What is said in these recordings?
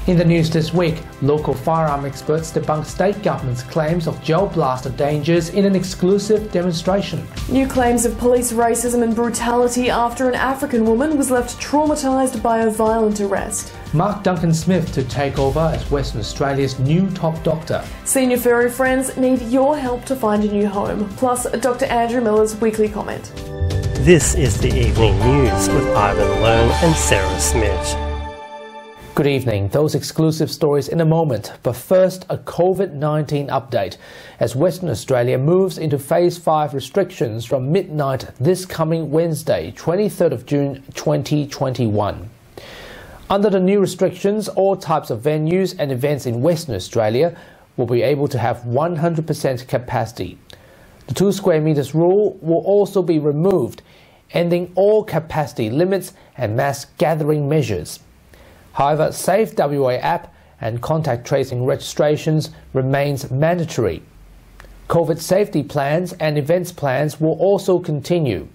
In the news this week, local firearm experts debunk state government's claims of gel blaster dangers in an exclusive demonstration. New claims of police racism and brutality after an African woman was left traumatised by a violent arrest. Mark Duncan Smith to take over as Western Australia's new top doctor. Senior furry friends need your help to find a new home. Plus, Dr. Andrew Miller's weekly comment. This is the Evening News with Ivan Leung and Sarah Smith. Good evening. Those exclusive stories in a moment, but first a COVID-19 update as Western Australia moves into Phase 5 restrictions from midnight this coming Wednesday, 23rd of June 2021. Under the new restrictions, all types of venues and events in Western Australia will be able to have 100% capacity. The 2 square metres rule will also be removed, ending all capacity limits and mass gathering measures. However, Safe WA app and contact tracing registrations remains mandatory. COVID safety plans and events plans will also continue.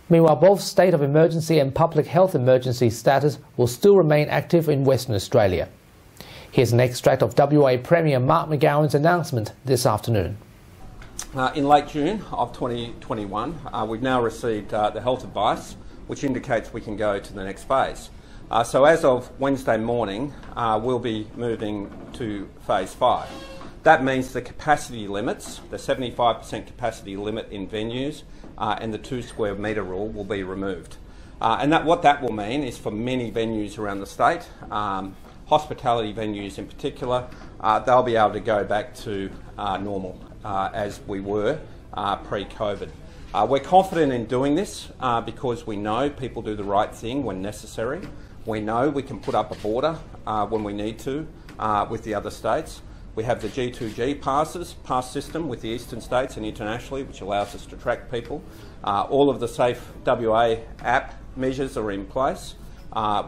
Meanwhile, both state of emergency and public health emergency status will still remain active in Western Australia. Here's an extract of WA Premier Mark McGowan's announcement this afternoon. In late June of 2021, we've now received the health advice, which indicates we can go to the next phase. So as of Wednesday morning, we'll be moving to Phase 5. That means the capacity limits, the 75% capacity limit in venues and the 2 square metre rule will be removed. And what that will mean is for many venues around the state, hospitality venues in particular, they'll be able to go back to normal as we were pre-COVID. We're confident in doing this because we know people do the right thing when necessary. We know we can put up a border when we need to with the other states. We have the G2G pass system with the eastern states and internationally, which allows us to track people. All of the Safe WA app measures are in place.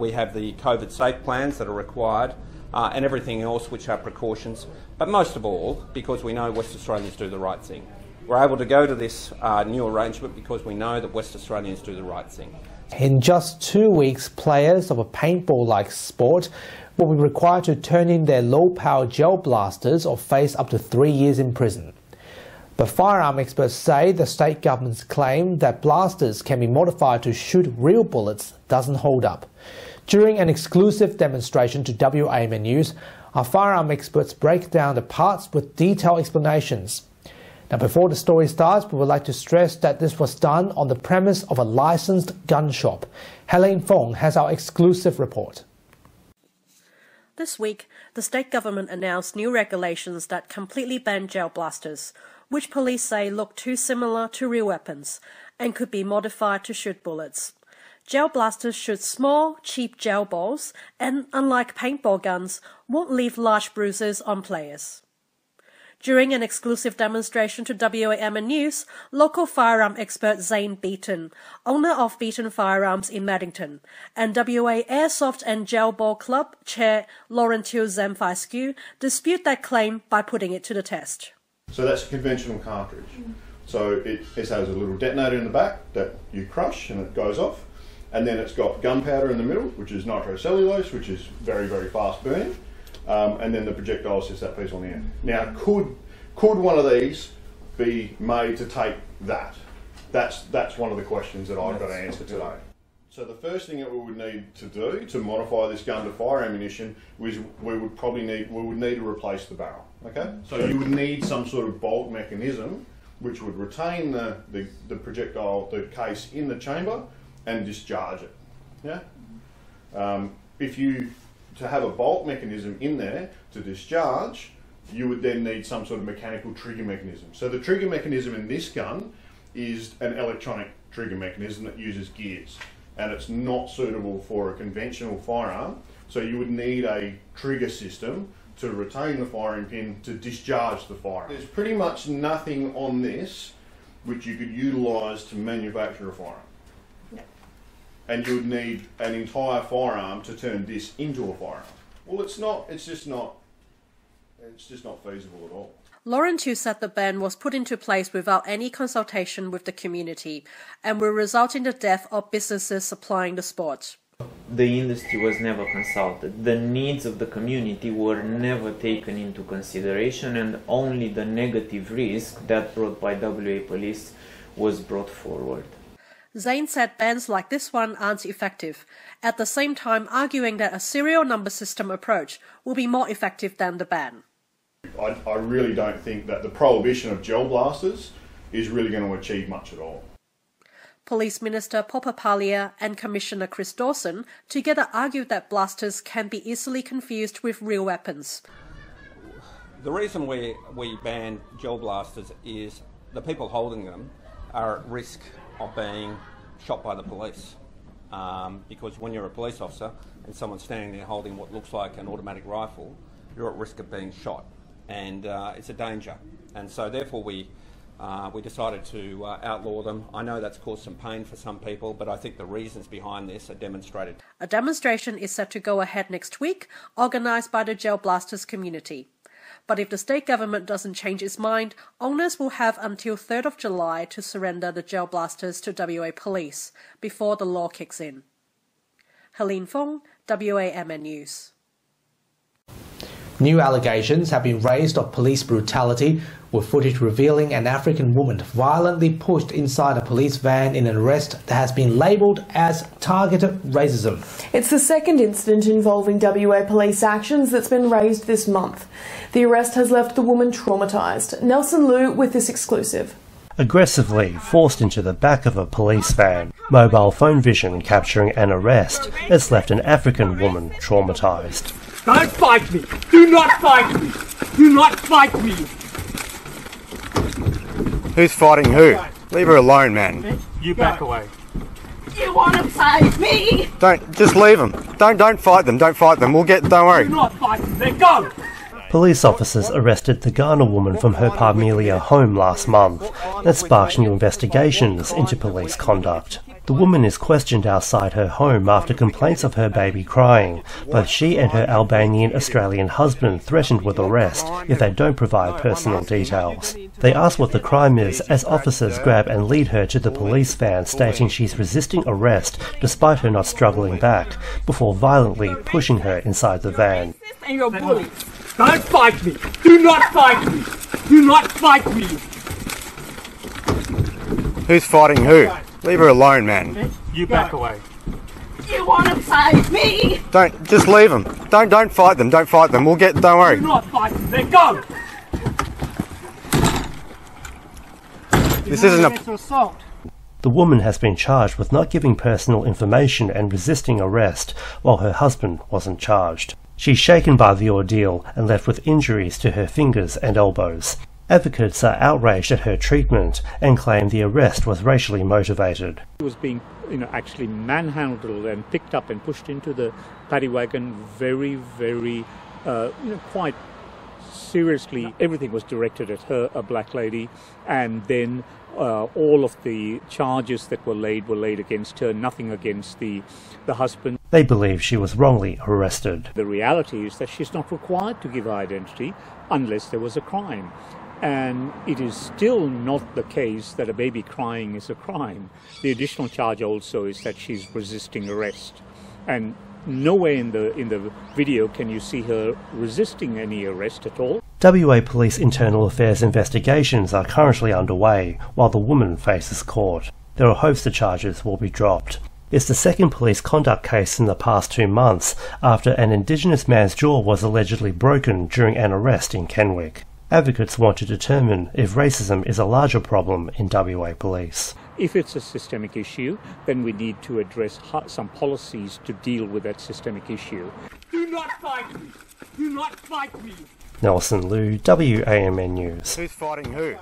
We have the COVID safe plans that are required and everything else which are precautions. But most of all, because we know West Australians do the right thing. We're able to go to this new arrangement because we know that West Australians do the right thing. In just 2 weeks, players of a paintball-like sport will be required to turn in their low-power gel blasters or face up to 3 years in prison. But firearm experts say the state government's claim that blasters can be modified to shoot real bullets doesn't hold up. During an exclusive demonstration to WAMN News, our firearm experts break down the parts with detailed explanations. Now, before the story starts, we would like to stress that this was done on the premise of a licensed gun shop. Helene Fong has our exclusive report. This week, the state government announced new regulations that completely ban gel blasters, which police say look too similar to real weapons and could be modified to shoot bullets. Gel blasters shoot small, cheap gel balls and, unlike paintball guns, won't leave large bruises on players. During an exclusive demonstration to WAMN News, local firearm expert Zane Beaton, owner of Beaton Firearms in Maddington, and WA Airsoft and Gel Ball Club chair Laurentius Zamfiscu dispute that claim by putting it to the test. So that's a conventional cartridge. So it has a little detonator in the back that you crush and it goes off. And then it's got gunpowder in the middle, which is nitrocellulose, which is very, very fast burning. And then the projectile is just that piece on the end. Now, could one of these be made to take that? That's one of the questions that I've got to answer today. So the first thing that we would need to do to modify this gun to fire ammunition was we would need to replace the barrel. Okay, so you would need some sort of bolt mechanism which would retain the projectile, the case in the chamber, and discharge it. Yeah. To have a bolt mechanism in there to discharge, you would then need some sort of mechanical trigger mechanism. So the trigger mechanism in this gun is an electronic trigger mechanism that uses gears, and it's not suitable for a conventional firearm. So you would need a trigger system to retain the firing pin to discharge the firearm. There's pretty much nothing on this which you could utilise to manufacture a firearm. And you would need an entire firearm to turn this into a firearm. Well, it's just not feasible at all. Laurentius said the ban was put into place without any consultation with the community and will result in the death of businesses supplying the sport. The industry was never consulted. The needs of the community were never taken into consideration, and only the negative risk that brought by WA Police was brought forward. Zane said bans like this one aren't effective, at the same time arguing that a serial number system approach will be more effective than the ban. I really don't think that the prohibition of gel blasters is really going to achieve much at all. Police Minister Popapalia and Commissioner Chris Dawson together argued that blasters can be easily confused with real weapons. The reason we ban gel blasters is the people holding them are at risk of being shot by the police. Because when you're a police officer and someone's standing there holding what looks like an automatic rifle, you're at risk of being shot, and it's a danger. And so therefore we decided to outlaw them. I know that's caused some pain for some people, but I think the reasons behind this are demonstrated. A demonstration is set to go ahead next week, organised by the Gel Blasters community. But if the state government doesn't change its mind, owners will have until 3rd of July to surrender the gel blasters to WA Police before the law kicks in. Helene Fong, WAMN News. New allegations have been raised of police brutality, with footage revealing an African woman violently pushed inside a police van in an arrest that has been labelled as targeted racism. It's the second incident involving WA police actions that's been raised this month. The arrest has left the woman traumatised. Nelson Liu with this exclusive. Aggressively forced into the back of a police van, mobile phone vision capturing an arrest has left an African woman traumatised. Don't fight me! Do not fight me! Do not fight me! Who's fighting who? Leave her alone, man. You back away. You want to fight me? Just leave them. Don't fight them. Don't fight them. Don't worry. Do not fight them. Then go! Police officers arrested the Ghana woman from her Parmelia home last month and sparked new investigations into police conduct. The woman is questioned outside her home after complaints of her baby crying. Both she and her Albanian-Australian husband threatened with arrest if they don't provide personal details. They ask what the crime is as officers grab and lead her to the police van, stating she's resisting arrest despite her not struggling back, before violently pushing her inside the van. And you're bullies. Don't fight me! Do not fight me! Do not fight me! Who's fighting who? Leave her alone, man. You back away. You want to fight me? Just leave them. Don't fight them. Don't fight them. Don't worry. Do not fight them. Then go! This isn't a assault. The woman has been charged with not giving personal information and resisting arrest, while her husband wasn't charged. She's shaken by the ordeal and left with injuries to her fingers and elbows. Advocates are outraged at her treatment and claim the arrest was racially motivated. She was being, actually manhandled and picked up and pushed into the paddy wagon very, quite seriously. Everything was directed at her, a black lady, and then all of the charges that were laid against her, nothing against the husband. They believe she was wrongly arrested. The reality is that she's not required to give her identity unless there was a crime. And it is still not the case that a baby crying is a crime. The additional charge also is that she's resisting arrest. And nowhere in the video can you see her resisting any arrest at all. WA Police internal affairs investigations are currently underway while the woman faces court. There are a host of charges will be dropped. It's the second police conduct case in the past 2 months after an Indigenous man's jaw was allegedly broken during an arrest in Kenwick. Advocates want to determine if racism is a larger problem in WA Police. If it's a systemic issue, then we need to address some policies to deal with that systemic issue. Do not fight me! Do not fight me! Nelson Liu, WAMN News. Who's fighting who?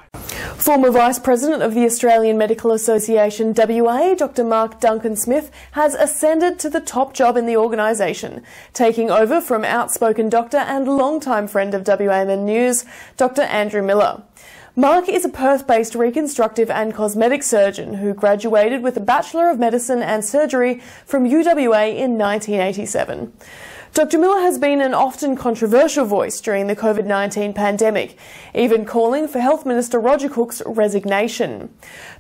Former Vice President of the Australian Medical Association WA, Dr Mark Duncan-Smith, has ascended to the top job in the organisation, taking over from outspoken doctor and longtime friend of WAMN News, Dr Andrew Miller. Mark is a Perth-based reconstructive and cosmetic surgeon who graduated with a Bachelor of Medicine and Surgery from UWA in 1987. Dr Miller has been an often controversial voice during the COVID-19 pandemic, even calling for Health Minister Roger Cook's resignation.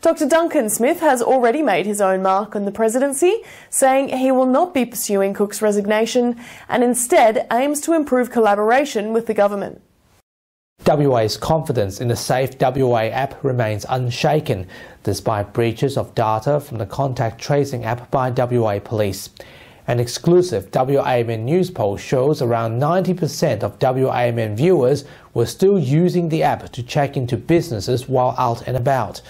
Dr Duncan Smith has already made his own mark on the presidency, saying he will not be pursuing Cook's resignation and instead aims to improve collaboration with the government. WA's confidence in the Safe WA app remains unshaken, despite breaches of data from the contact tracing app by WA Police. An exclusive WAMN news poll shows around 90% of WAMN viewers were still using the app to check into businesses while out and about.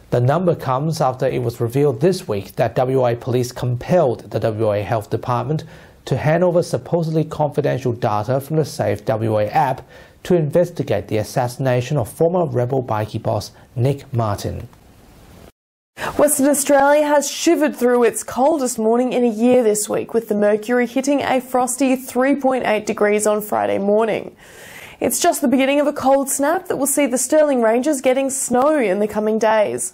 The number comes after it was revealed this week that WA Police compelled the WA Health Department to hand over supposedly confidential data from the Safe WA app to investigate the assassination of former rebel bikie boss Nick Martin. Western Australia has shivered through its coldest morning in a year this week, with the mercury hitting a frosty 3.8 degrees on Friday morning. It's just the beginning of a cold snap that will see the Stirling Ranges getting snow in the coming days.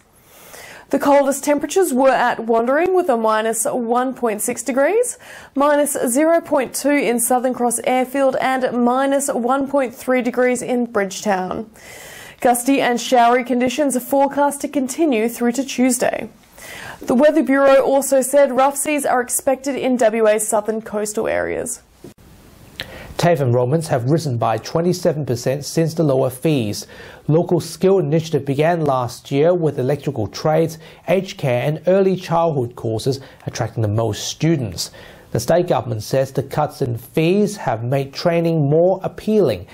The coldest temperatures were at Wandering with a minus 1.6 degrees, minus 0.2 in Southern Cross Airfield and minus 1.3 degrees in Bridgetown. Gusty and showery conditions are forecast to continue through to Tuesday. The Weather Bureau also said rough seas are expected in WA's southern coastal areas. TAFE enrolments have risen by 27% since the lower fees. Local Skill Initiative began last year with electrical trades, aged care and early childhood courses attracting the most students. The state government says the cuts in fees have made training more appealing,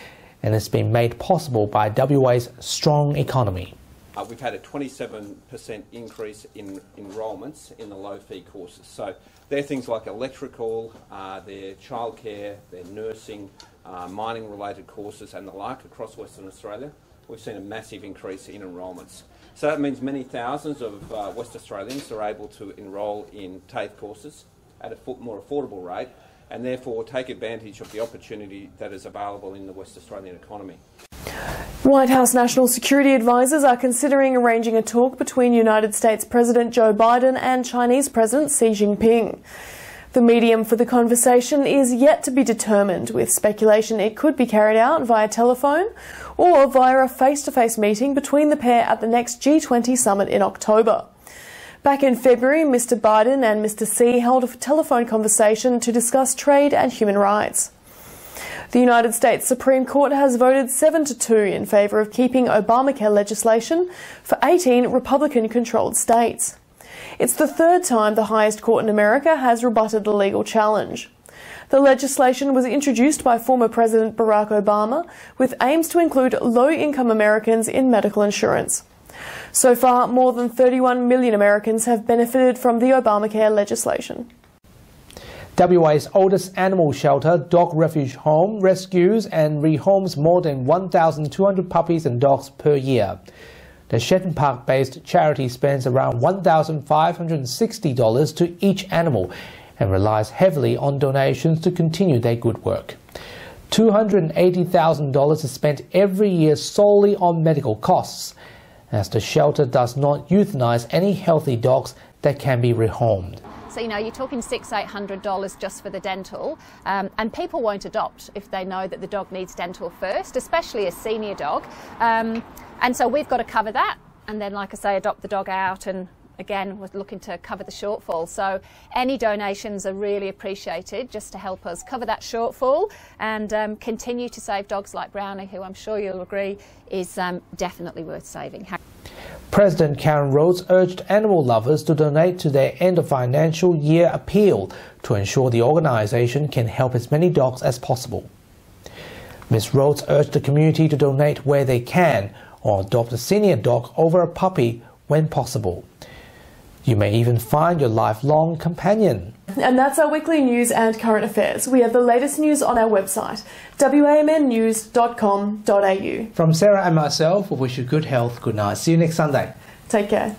and it's been made possible by WA's strong economy. We've had a 27% increase in enrolments in the low-fee courses. So they're things like electrical, their childcare, their nursing, mining-related courses and the like across Western Australia. We've seen a massive increase in enrolments. So that means many thousands of West Australians are able to enrol in TAFE courses at a more affordable rate, and therefore take advantage of the opportunity that is available in the West Australian economy. White House national security advisers are considering arranging a talk between United States President Joe Biden and Chinese President Xi Jinping. The medium for the conversation is yet to be determined, with speculation it could be carried out via telephone or via a face-to-face meeting between the pair at the next G20 summit in October. Back in February, Mr Biden and Mr Xi held a telephone conversation to discuss trade and human rights. The United States Supreme Court has voted 7-2 in favour of keeping Obamacare legislation for 18 Republican-controlled states. It's the third time the highest court in America has rebutted the legal challenge. The legislation was introduced by former President Barack Obama with aims to include low-income Americans in medical insurance. So far, more than 31 million Americans have benefited from the Obamacare legislation. WA's oldest animal shelter, Dog Refuge Home, rescues and rehomes more than 1,200 puppies and dogs per year. The Shetton Park-based charity spends around $1,560 to each animal and relies heavily on donations to continue their good work. $280,000 is spent every year solely on medical costs, as the shelter does not euthanize any healthy dogs that can be rehomed. So, you know, you're talking $600-800 just for the dental, and people won't adopt if they know that the dog needs dental first, especially a senior dog. And so we've got to cover that, and then, like I say, adopt the dog out, and again, we're looking to cover the shortfall. So any donations are really appreciated just to help us cover that shortfall and continue to save dogs like Brownie, who I'm sure you'll agree is definitely worth saving. President Karen Rhodes urged animal lovers to donate to their end of financial year appeal to ensure the organisation can help as many dogs as possible. Ms. Rhodes urged the community to donate where they can or adopt a senior dog over a puppy when possible. You may even find your lifelong companion. And that's our weekly news and current affairs. We have the latest news on our website, wamnnews.com.au. From Sarah and myself, we wish you good health, good night. See you next Sunday. Take care.